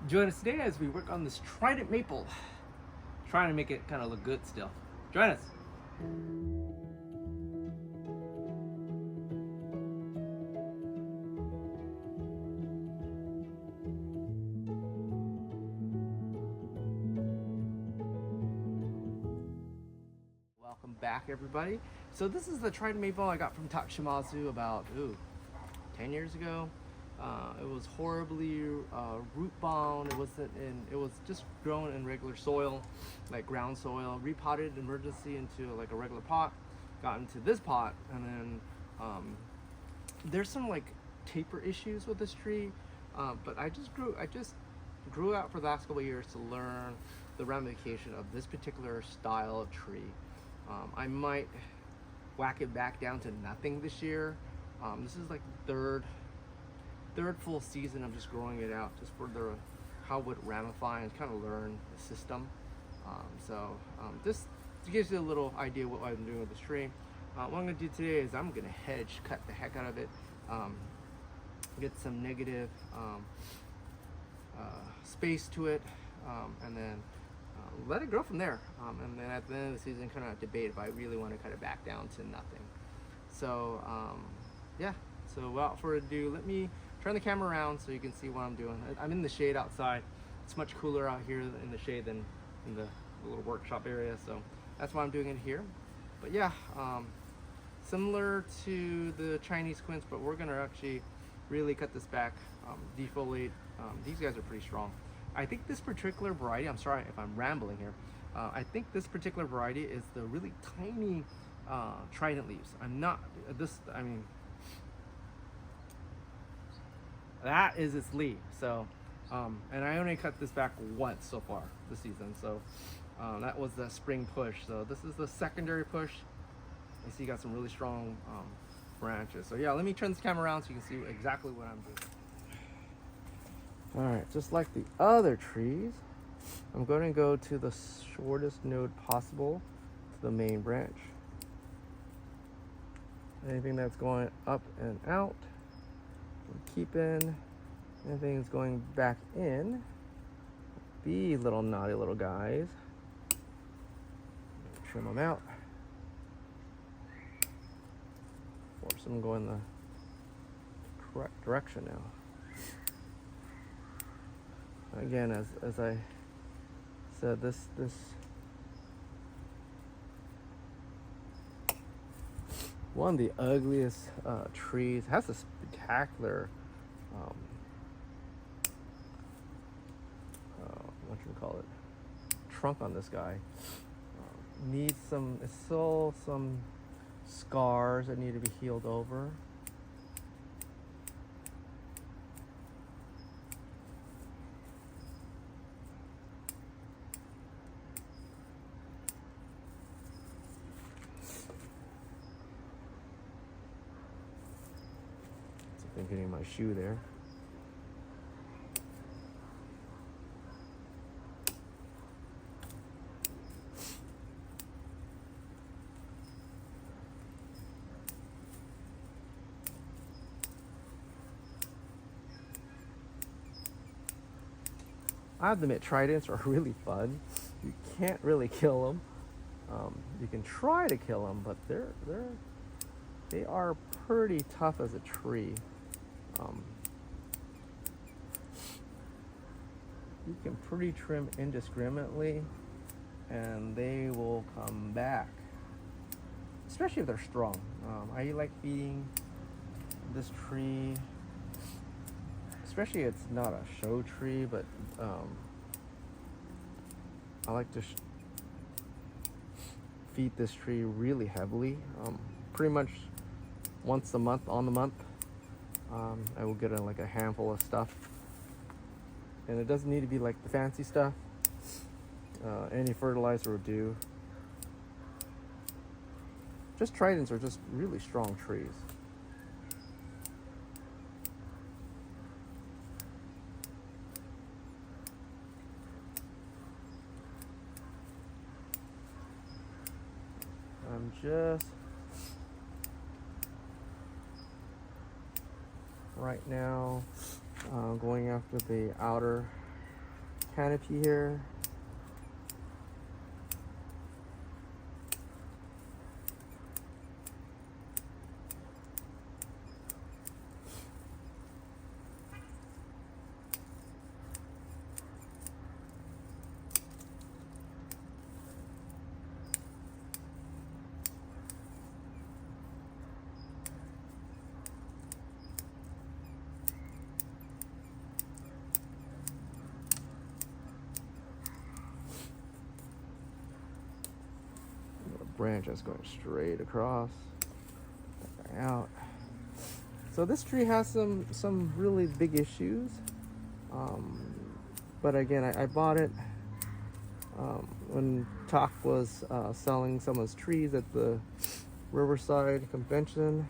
Join us today as we work on this Trident maple. Trying to make it kind of look good still. Join us. Welcome back, everybody. So this is the Trident maple I got from Tak Shimazu about 10 years ago. It was horribly root bound. It was just grown in regular soil, like ground soil. Repotted emergency into like a regular pot. Got into this pot, and then there's some like taper issues with this tree. But I just grew out for the last couple of years to learn the ramification of this particular style of tree. I might whack it back down to nothing this year. This is like the third full season of just growing it out, just for how it would ramify and kind of learn the system. Just to give you a little idea of what I'm doing with this tree. What I'm going to do today is I'm going to hedge cut the heck out of it, get some negative space to it, and then let it grow from there. And then at the end of the season, kind of debate if I really want to cut it back down to nothing. So yeah, so without further ado, let me turn the camera around so you can see what I'm doing. I'm in the shade outside. It's much cooler out here in the shade than in the little workshop area, so that's why I'm doing it here. But yeah, similar to the Chinese quince, but we're gonna actually really cut this back, defoliate. These guys are pretty strong. I think this particular variety, I'm sorry if I'm rambling here, I think this particular variety is the really tiny Trident leaves. That is its leaf. So, and I only cut this back once so far this season. So that was the spring push. So this is the secondary push. You see, you got some really strong branches. So yeah, let me turn this camera around so you can see exactly what I'm doing. All right, just like the other trees, I'm going to go to the shortest node possible to the main branch. Anything that's going up and out, keep in. Anything that's going back in, these little naughty little guys, trim them out. Force them to go in the correct direction now. Again, as I said, this one of the ugliest trees. It has a spectacular what you call it, trunk on this guy. Needs some scars that need to be healed over. I'm getting my shoe there. I have to admit, tridents are really fun. You can't really kill them. You can try to kill them, but they are pretty tough as a tree. You can pretty trim indiscriminately and they will come back, especially if they're strong. I like feeding this tree, especially it's not a show tree, but I like to feed this tree really heavily, pretty much once a month, on the month. I will get like a handful of stuff, and it doesn't need to be like the fancy stuff. Any fertilizer will do. Just tridents are just really strong trees. I'm just right now going after the outer canopy here. Branch that's going straight across out. So this tree has some really big issues, but again, I bought it when Tak was selling some of his trees at the Riverside convention.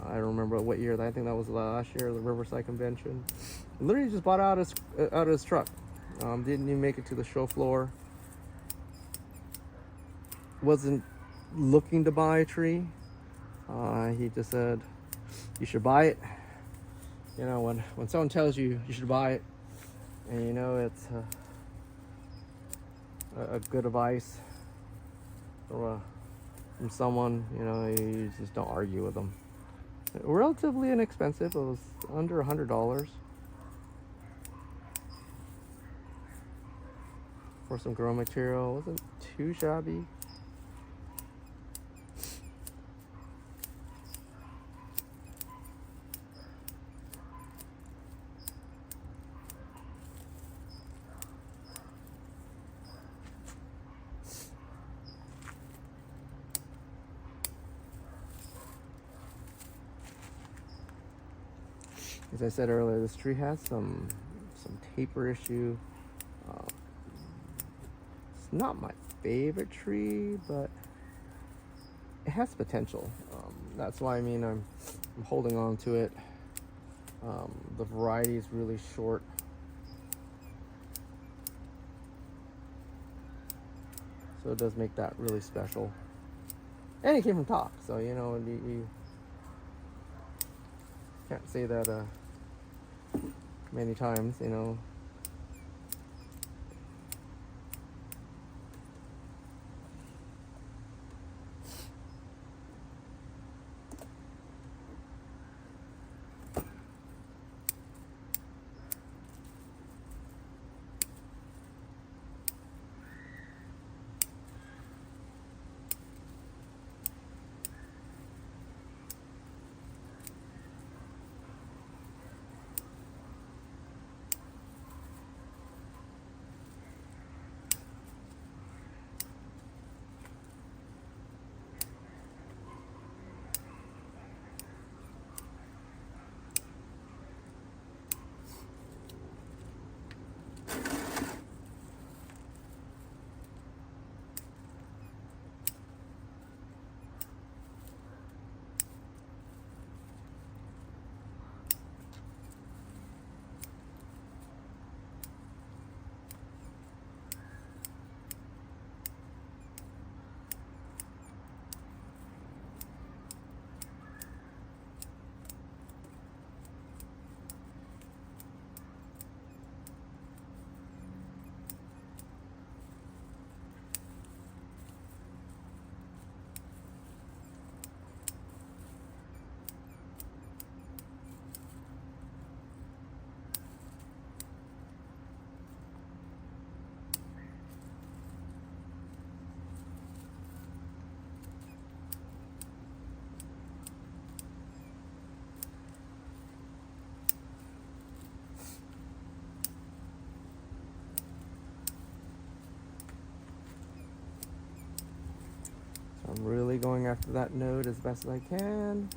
I don't remember what year. I think that was last year, the Riverside convention. Literally just bought out of his truck. Didn't even make it to the show floor. Wasn't looking to buy a tree. He just said, you should buy it. You know, when someone tells you you should buy it, and you know it's a good advice from someone, you know, you just don't argue with them. Relatively inexpensive. It was under $100 for some grow material. It wasn't too shabby. As I said earlier, this tree has some taper issue. It's not my favorite tree, but it has potential. That's why I'm holding on to it. The variety is really short. So it does make that really special. And it came from Tak, so you know, you can't say that many times, you know. I'm really going after that node as best as I can.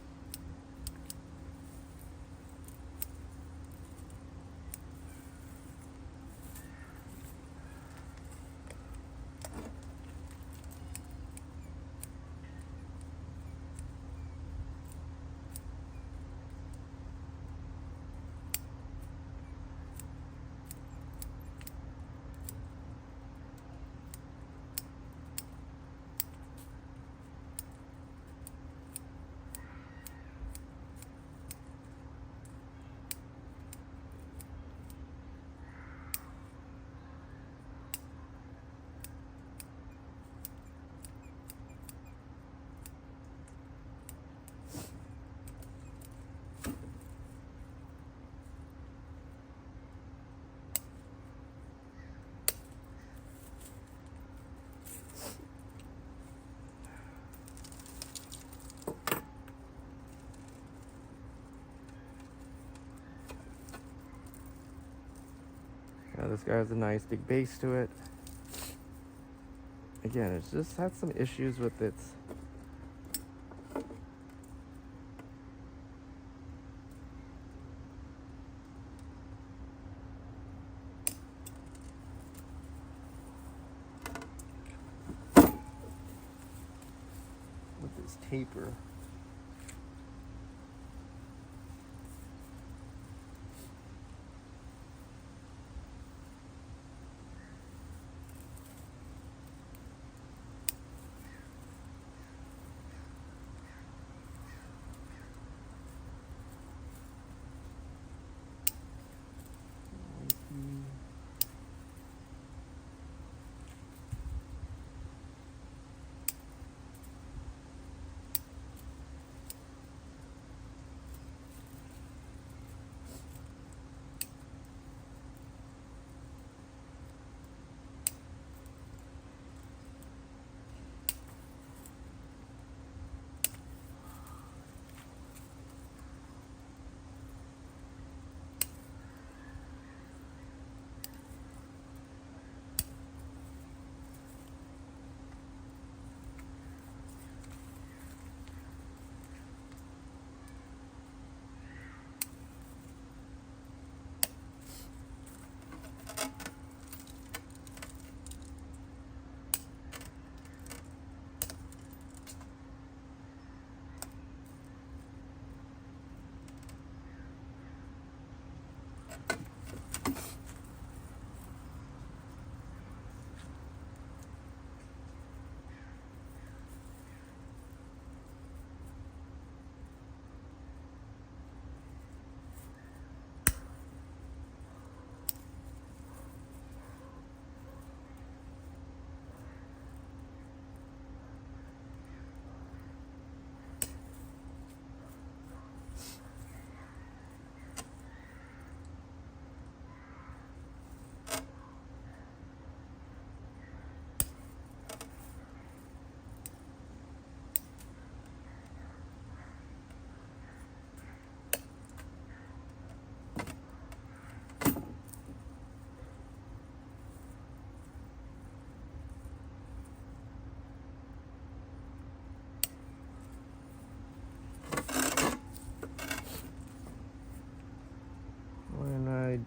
This guy has a nice big base to it. Again, it's just had some issues with its taper.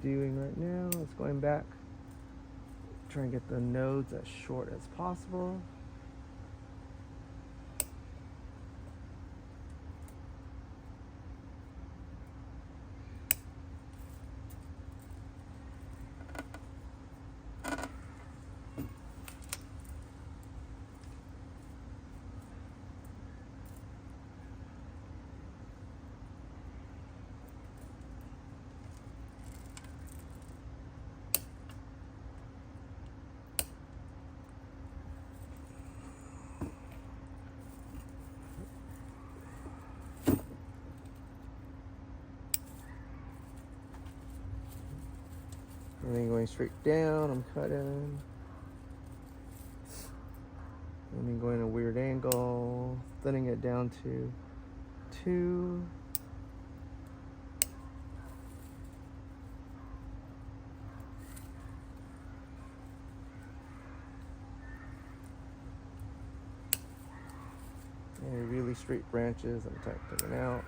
Doing right now is going back, trying to get the nodes as short as possible. And then going straight down, I'm cutting. And then going a weird angle, thinning it down to 2. And really straight branches, I'm taking out.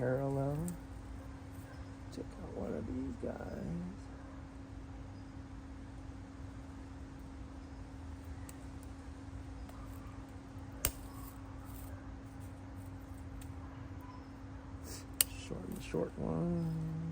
parallel. Check out one of these guys. Short one.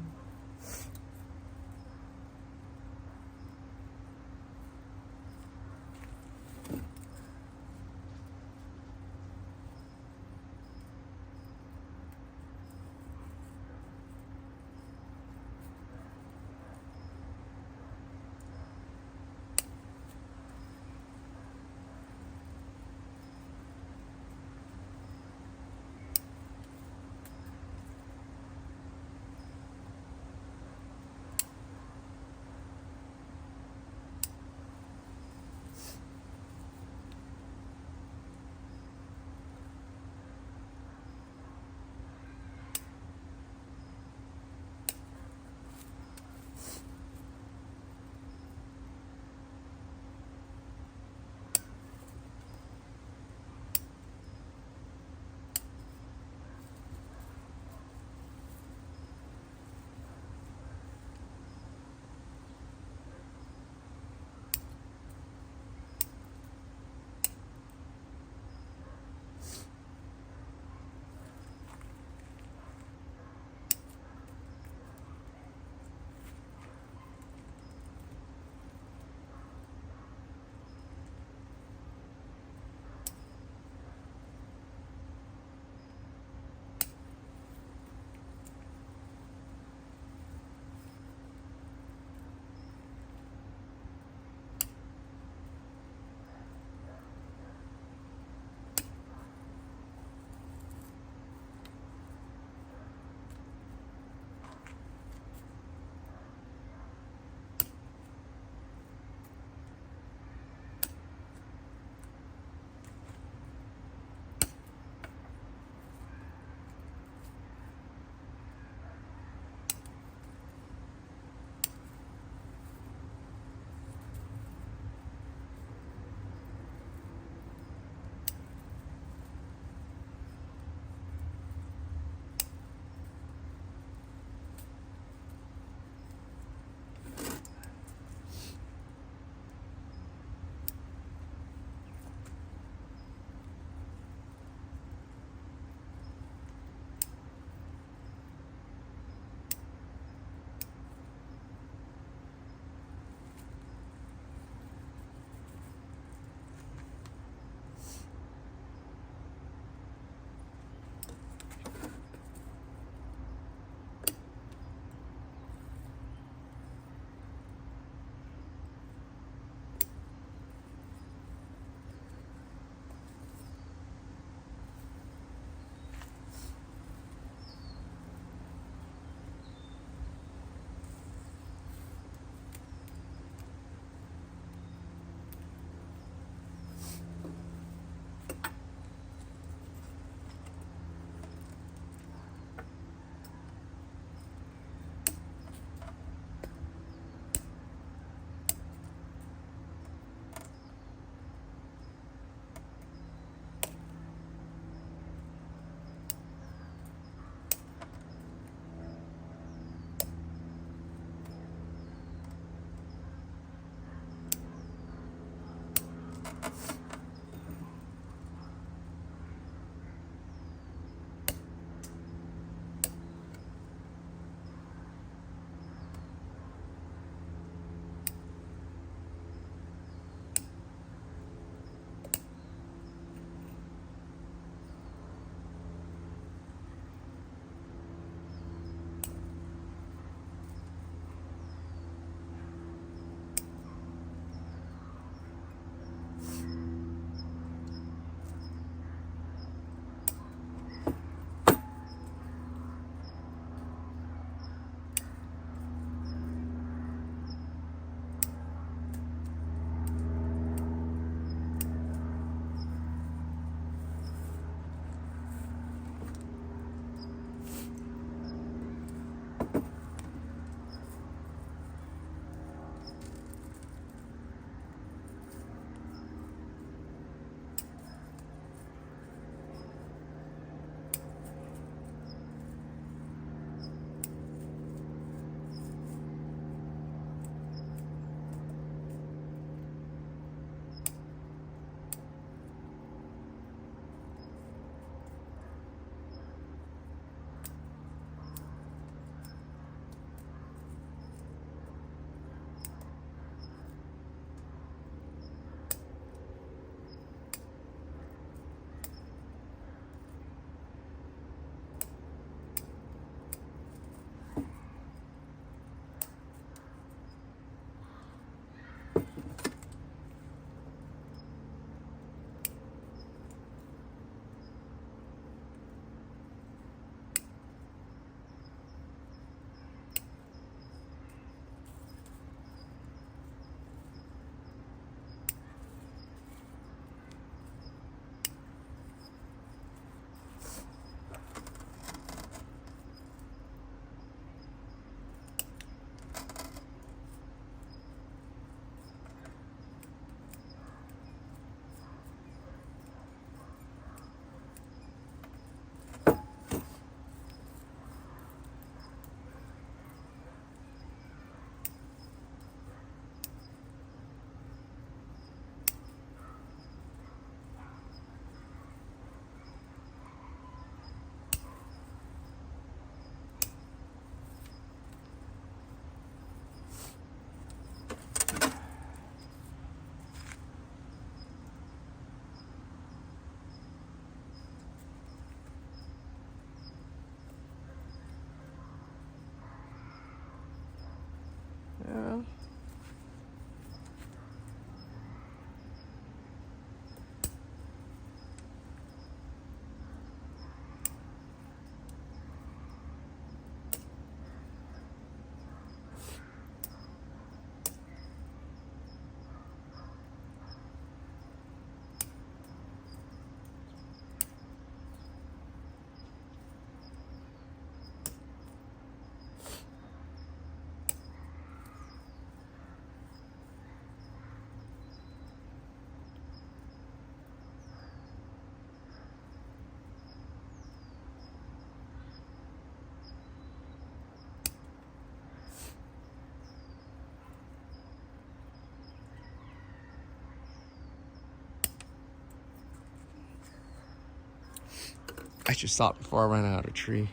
I should stop before I run out of tree.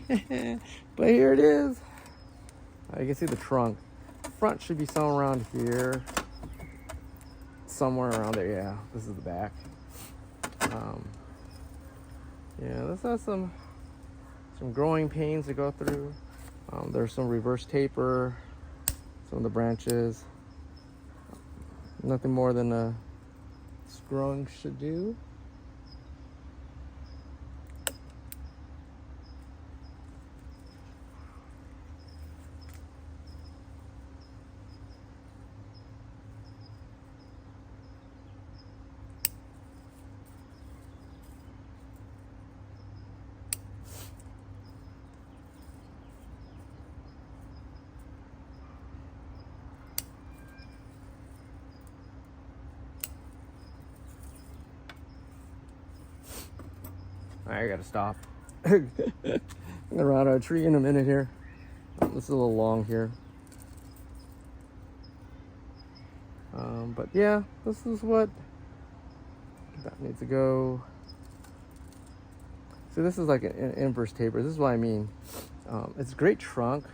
But here it is. You can see the trunk. The front should be somewhere around here. Somewhere around there, yeah. This is the back. Yeah, this has some growing pains to go through. There's some reverse taper, some of the branches. Nothing more than a growing should do. I gotta stop. I'm gonna run out of tree in a minute here. This is a little long here. But yeah, this is what that needs to go. So this is like an inverse taper. This is what I mean. It's a great trunk,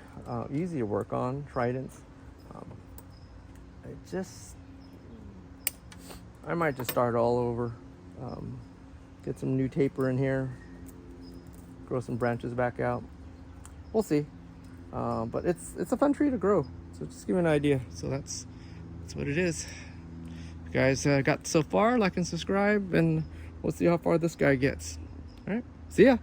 easy to work on, Tridents. I might just start all over. Get some new taper in here, grow some branches back out. We'll see. But it's a fun tree to grow. So just give me an idea. So that's what it is. If you guys got so far, like and subscribe, and we'll see how far this guy gets. All right, see ya.